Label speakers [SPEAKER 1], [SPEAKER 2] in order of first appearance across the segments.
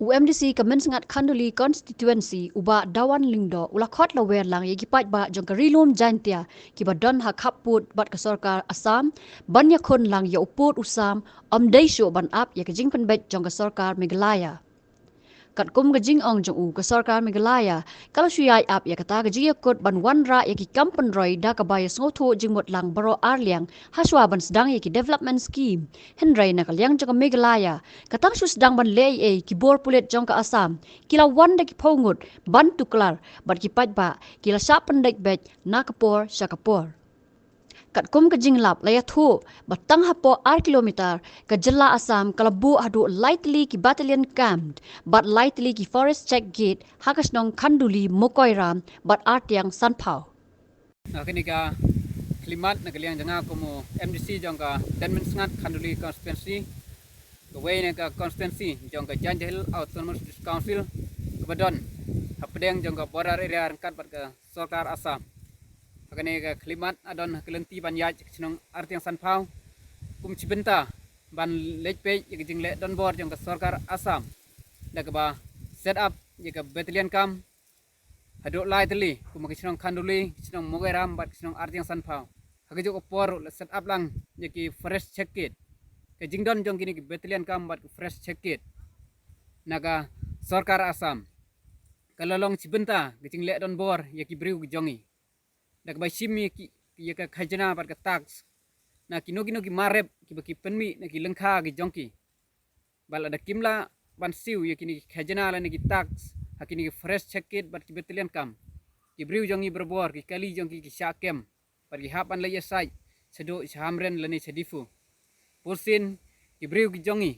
[SPEAKER 1] UMDC kemen sangat kanduli constituency uba dawan Lyngdoh ula khot lawer lang ye gipat ba jong karilum jantia kiba don hak haput bat ke sarkar Assam banya khon lang ye uput usam amdeisho ban ap ye kejing penbet jong ke sarkar Meghalaya kat kum kejing ong jong u ke sarkar Meghalaya kalau suyai ap ye kata kejing kot ban wanra ye ki kampen roi da ka bay sngoto jingmot lang baro arliang haswa ban sedang ye ki development scheme henrai na kalyang jong Meghalaya katang su sedang ban lei e ki bor pulet jong ka Assam kila wanda ki pongut ban tuklar bat ki pat ba kila sap pendek bet na kapor syakapor kat kum kejing lap laya thu batang Hapoh 8 kilometer ke jela Assam kalabu haduh 3tylli ki battalion camp bat 3tylli ki forest check gate hakasnong kanduli mokoiram bat artiang sanpau
[SPEAKER 2] kini ka klimat na kaliang janga komo MDC jong ka denmen sangat kanduli constituency kawai na ka constituency jong ka Hill Autonomous Council kebadon hapedeng jong ka border area rangkat bat ka sarkar Assam kini ka klimat adon kelenti ban yaj sinong artiang sanpau kum cibenta ban lejpe ye jing le don bor jong ka sarkar Assam da ka ba set up ye ka battalion kam haduh 3tylli kum ka sinong kanduli sinong mogeram bat sinong artiang sanpau hage jok por set up lang ye ki fresh check it ke jingdon jong kini ki battalion kam bat fresh check it naga sarkar Assam kalalong cibenta ke jing le don bor ye ki briu jongi dak bai sim ki ka khajana par ka tax na kino ki marep ki baki penmi na ki lengkha ki jongki bal ada kimla ban siu ye kini khajana la ni ki tax hakini ki fresh checket bat ki battalion kam ki briu jongi berbor ki kali jongki ki syakem par ki hapan la ye sai sedo hamren la ni sedifu porsin ki briu ki jongi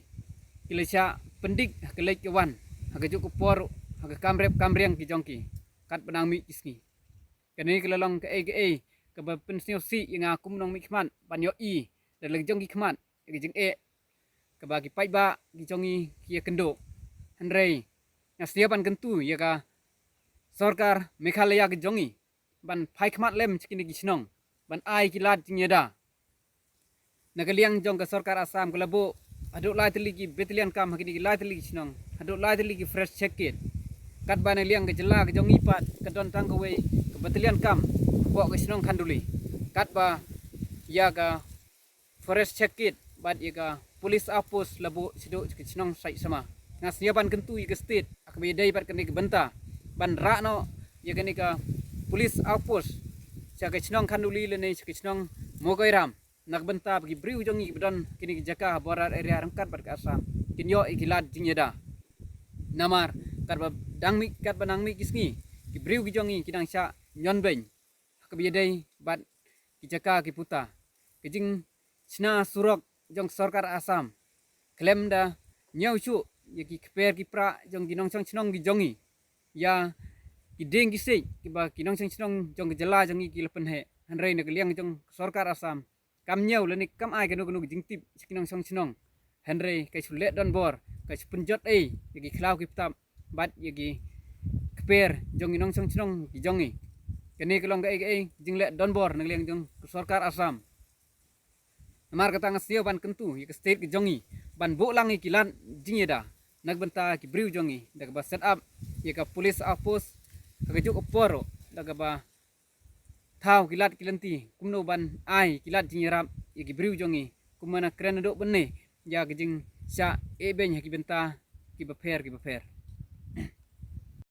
[SPEAKER 2] ki le sya pendik ke lek wan haga juk por haga kamreng ki jongki kat penang mi kisni kini kelalong ke ke pensiun si yang aku menong mikman banyo i dan lagi jong kikman ke jeng ke bagi pai ba ki jongi ki kendo henrei yang siapan kentu ya ka sarkar Meghalaya ke jongi ban pai kmat lem cikini ki sinong ban ai ki lat jingeda nagaliang jong ke sarkar Assam kelabo haduh 3tylli ki battalion kam hakini ki 3tylli ki sinong haduh 3tylli ki fresh checket kat ban liang ke jela ke jongi pat ke don tang ke battalion kam buat ke sinong kanduli kat ba ya ka forest checkit bat ya ka polis apus labu sido ke sinong sai sama ngasiapan kentu ke state akbe dai pat kene ke benta ban ra no ya kene ka polis apus sa ke sinong kanduli le ne ke sinong mogoiram nak benta bagi briu jongi bedon kini ke jaka border area rangkat bat ke Assam kinyo ikilat jingyeda namar kat ba dangmi kat banangmi kisni ki briu ki jongi kidang sya nyonbeng kebiadai bat kijaka kiputa kijing sina surok jong sarkar Assam klem da nyau chu ye ki kper ki pra jong ginong chang chnong gi jongi ya ki deng ki se ki ba kinong chang chnong jong jela jong ki lepen he hanrei ne liang jong sarkar Assam kam nyau le ni kam ai kenu jing tip kinong chang chnong hanrei kai chulet don bor kai punjot ye ki klau ki ptam bat ye ki kper jong ginong chang chnong gi jongi kini kelong ke jingle donbor nengliang jong sarkar Assam amar kata ngasio ban kentu ye state ke jongi ban bo langi kilan jingyeda nak benta ki briu jongi dak ba set up ye ka police apos ka juk oporo dak ba thau kilat kilenti kumno ban ai kilat jingyerap ye ki briu jongi kumana kren do benne ya ke jing sya ebeng ki benta ki beper